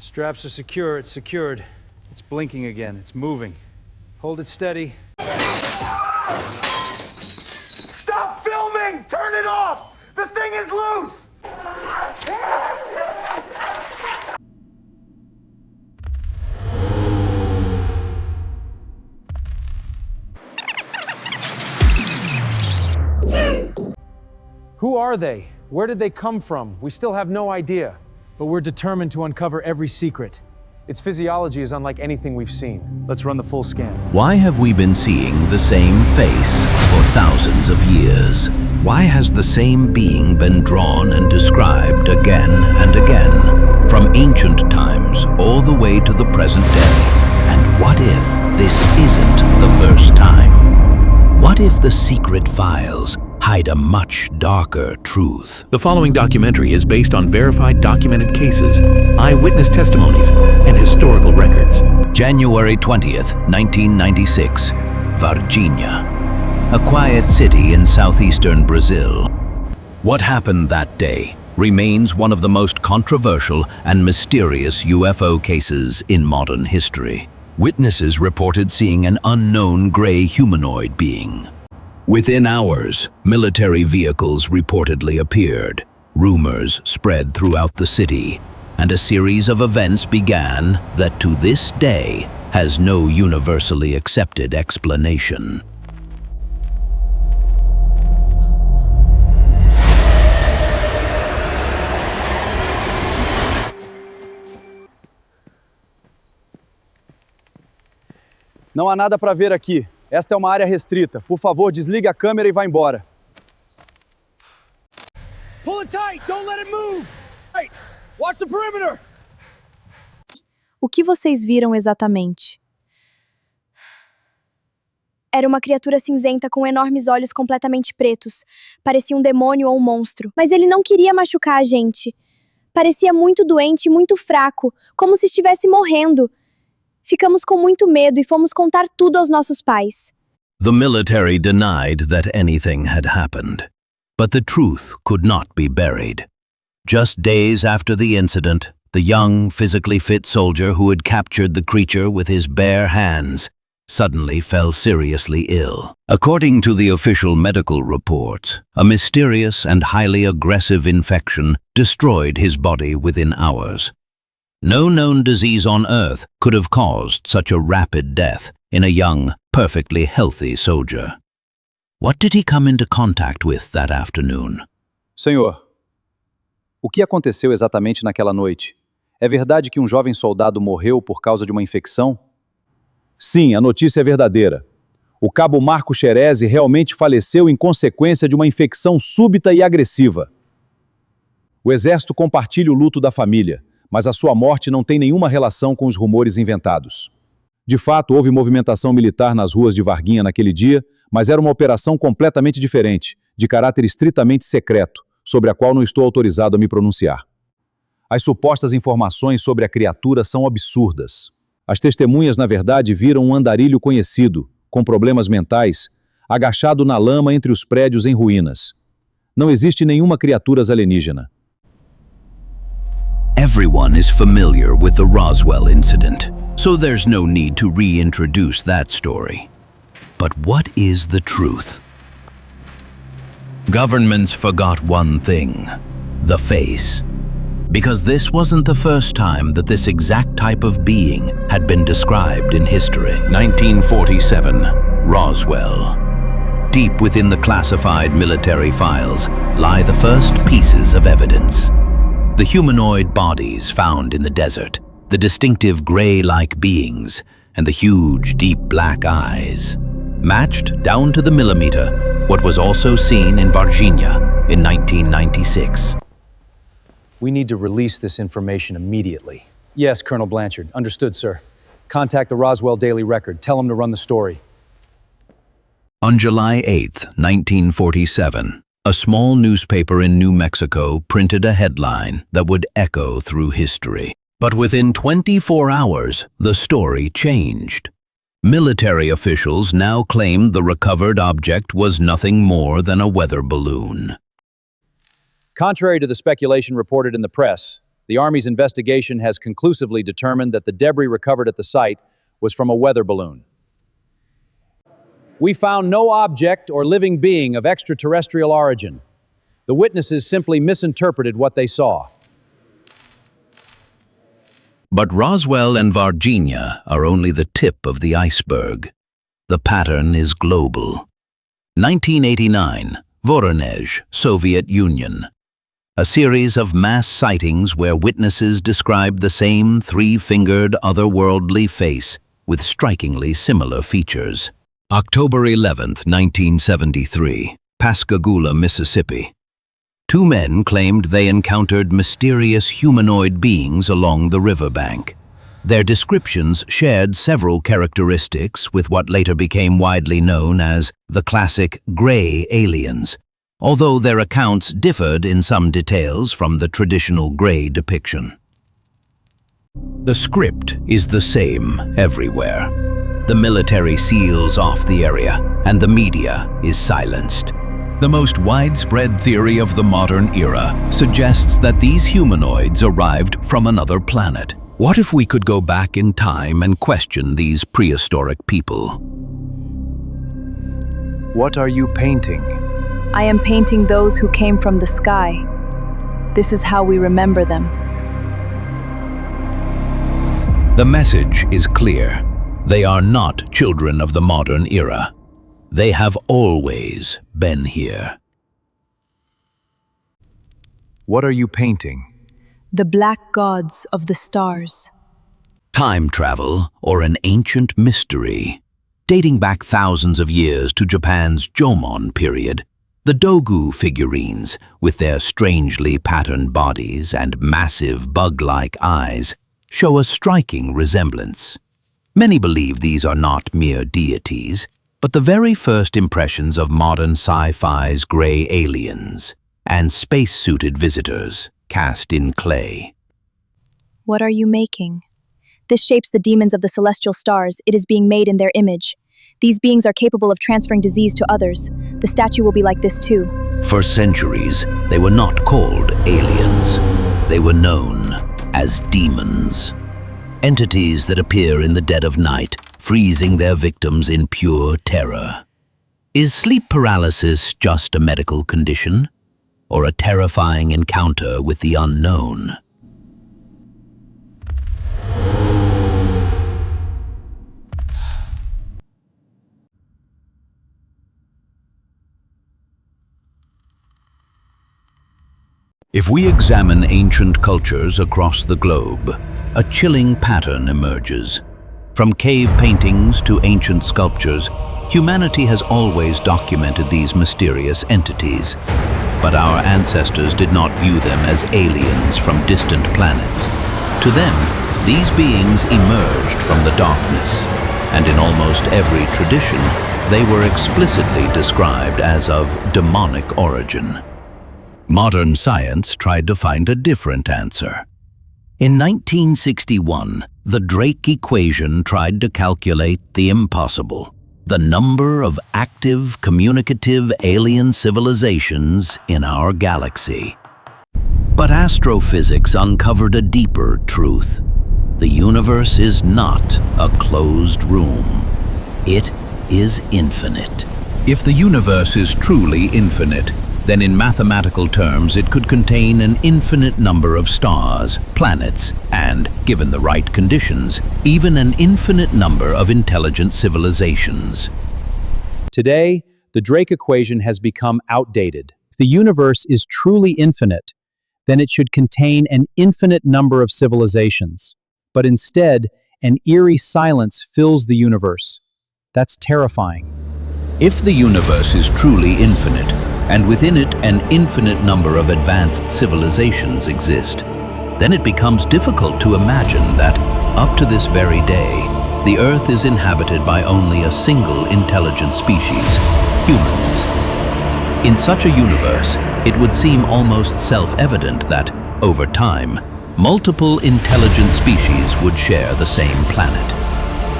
Straps are secure, it's secured. It's blinking again, it's moving. Hold it steady. Stop filming! Turn it off! The thing is loose! Who are they? Where did they come from? We still have no idea. But we're determined to uncover every secret. Its physiology is unlike anything we've seen. Let's run the full scan. Why have we been seeing the same face for thousands of years? Why has the same being been drawn and described again and again, from ancient times all the way to the present day? And what if this isn't the first time? What if the secret files hide a much darker truth? The following documentary is based on verified documented cases, eyewitness testimonies, and historical records. January 20th, 1996, Varginha, a quiet city in southeastern Brazil. What happened that day remains one of the most controversial and mysterious UFO cases in modern history. Witnesses reported seeing an unknown gray humanoid being. Within hours, military vehicles reportedly appeared. Rumors spread throughout the city, and a series of events began that to this day has no universally accepted explanation. Não há nada para ver aqui. Esta é uma área restrita. Por favor, desligue a câmera e vá embora. Pull it tight! Don't let it move! Hey, watch the perimeter! O que vocês viram exatamente? Era uma criatura cinzenta com enormes olhos completamente pretos. Parecia um demônio ou um monstro. Mas ele não queria machucar a gente. Parecia muito doente e muito fraco, como se estivesse morrendo. Ficamos com muito medo e fomos contar tudo aos nossos pais. The military denied that anything had happened, but the truth could not be buried. Just days after the incident, the young, physically fit soldier who had captured the creature with his bare hands suddenly fell seriously ill. According to the official medical reports, a mysterious and highly aggressive infection destroyed his body within hours. No known disease on Earth could have caused such a rapid death in a young, perfectly healthy soldier. What did he come into contact with that afternoon? Senhor, o que aconteceu exatamente naquela noite? É verdade que um jovem soldado morreu por causa de uma infecção? Sim, a notícia é verdadeira. O cabo Marco Xerezi realmente faleceu em consequência de uma infecção súbita e agressiva. O exército compartilha o luto da família, mas a sua morte não tem nenhuma relação com os rumores inventados. De fato, houve movimentação militar nas ruas de Varginha naquele dia, mas era uma operação completamente diferente, de caráter estritamente secreto, sobre a qual não estou autorizado a me pronunciar. As supostas informações sobre a criatura são absurdas. As testemunhas, na verdade, viram um andarilho conhecido, com problemas mentais, agachado na lama entre os prédios em ruínas. Não existe nenhuma criatura alienígena. Everyone is familiar with the Roswell incident, so there's no need to reintroduce that story. But what is the truth? Governments forgot one thing: the face. Because this wasn't the first time that this exact type of being had been described in history. 1947, Roswell. Deep within the classified military files lie the first pieces of evidence. The humanoid bodies found in the desert, the distinctive gray-like beings, and the huge, deep black eyes. Matched down to the millimeter what was also seen in Varginha in 1996. We need to release this information immediately. Yes, Colonel Blanchard. Understood, sir. Contact the Roswell Daily Record. Tell them to run the story. On July 8, 1947, a small newspaper in New Mexico printed a headline that would echo through history. But within 24 hours, the story changed. Military officials now claimed the recovered object was nothing more than a weather balloon. Contrary to the speculation reported in the press, The Army's investigation has conclusively determined that the debris recovered at the site was from a weather balloon. We found no object or living being of extraterrestrial origin. The witnesses simply misinterpreted what they saw. But Roswell and Varginha are only the tip of the iceberg. The pattern is global. 1989, Voronezh, Soviet Union. A series of mass sightings where witnesses described the same three-fingered otherworldly face with strikingly similar features. October 11, 1973, Pascagoula, Mississippi. Two men claimed they encountered mysterious humanoid beings along the riverbank. Their descriptions shared several characteristics with what later became widely known as the classic gray aliens, although their accounts differed in some details from the traditional gray depiction. The script is the same everywhere. The military seals off the area, and the media is silenced. The most widespread theory of the modern era suggests that these humanoids arrived from another planet. What if we could go back in time and question these prehistoric people? What are you painting? I am painting those who came from the sky. This is how we remember them. The message is clear. They are not children of the modern era. They have always been here. What are you painting? The black gods of the stars. Time travel, or an ancient mystery. Dating back thousands of years to Japan's Jomon period, the Dogu figurines, with their strangely patterned bodies and massive bug-like eyes, show a striking resemblance. Many believe these are not mere deities, but the very first impressions of modern sci-fi's gray aliens and space-suited visitors cast in clay. What are you making? This shapes the demons of the celestial stars. It is being made in their image. These beings are capable of transferring disease to others. The statue will be like this too. For centuries, they were not called aliens. They were known as demons. Entities that appear in the dead of night, freezing their victims in pure terror. Is sleep paralysis just a medical condition, or a terrifying encounter with the unknown? If we examine ancient cultures across the globe, a chilling pattern emerges. From cave paintings to ancient sculptures, humanity has always documented these mysterious entities. But our ancestors did not view them as aliens from distant planets. To them, these beings emerged from the darkness, and in almost every tradition, they were explicitly described as of demonic origin. Modern science tried to find a different answer. In 1961, the Drake equation tried to calculate the impossible, the number of active, communicative alien civilizations in our galaxy. But astrophysics uncovered a deeper truth. The universe is not a closed room. It is infinite. If the universe is truly infinite, then in mathematical terms it could contain an infinite number of stars, planets, and, given the right conditions, even an infinite number of intelligent civilizations. Today, the Drake equation has become outdated. If the universe is truly infinite, then it should contain an infinite number of civilizations. But instead, an eerie silence fills the universe. That's terrifying. If the universe is truly infinite, and within it an infinite number of advanced civilizations exist, then it becomes difficult to imagine that, up to this very day, the Earth is inhabited by only a single intelligent species, humans. In such a universe, it would seem almost self-evident that, over time, multiple intelligent species would share the same planet.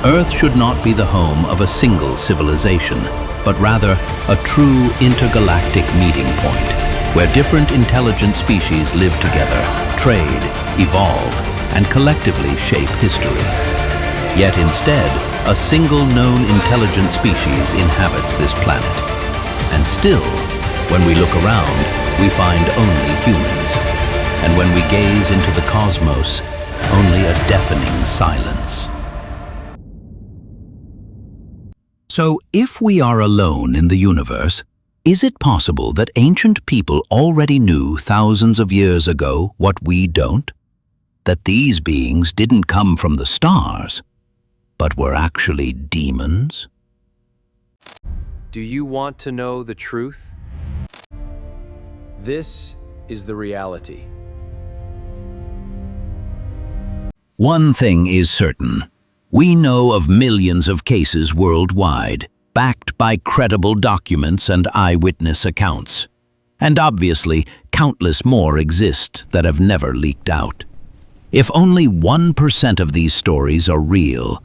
Earth should not be the home of a single civilization, but rather a true intergalactic meeting point, where different intelligent species live together, trade, evolve, and collectively shape history. Yet instead, a single known intelligent species inhabits this planet. And still, when we look around, we find only humans. And when we gaze into the cosmos, only a deafening silence. So, if we are alone in the universe, is it possible that ancient people already knew thousands of years ago what we don't? That these beings didn't come from the stars, but were actually demons? Do you want to know the truth? This is the reality. One thing is certain. We know of millions of cases worldwide, backed by credible documents and eyewitness accounts. And obviously, countless more exist that have never leaked out. If only 1% of these stories are real,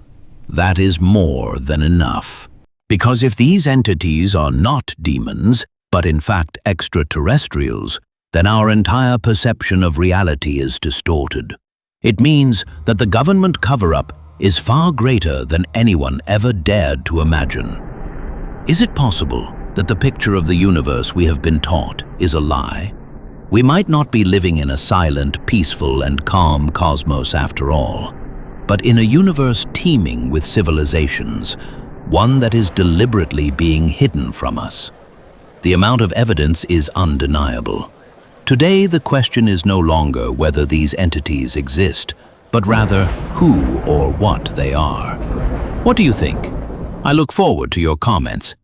that is more than enough. Because if these entities are not demons, but in fact extraterrestrials, then our entire perception of reality is distorted. It means that the government cover-up is far greater than anyone ever dared to imagine. Is it possible that the picture of the universe we have been taught is a lie? We might not be living in a silent, peaceful, and calm cosmos after all, but in a universe teeming with civilizations, one that is deliberately being hidden from us. The amount of evidence is undeniable. Today, the question is no longer whether these entities exist, but rather who or what they are. What do you think? I look forward to your comments.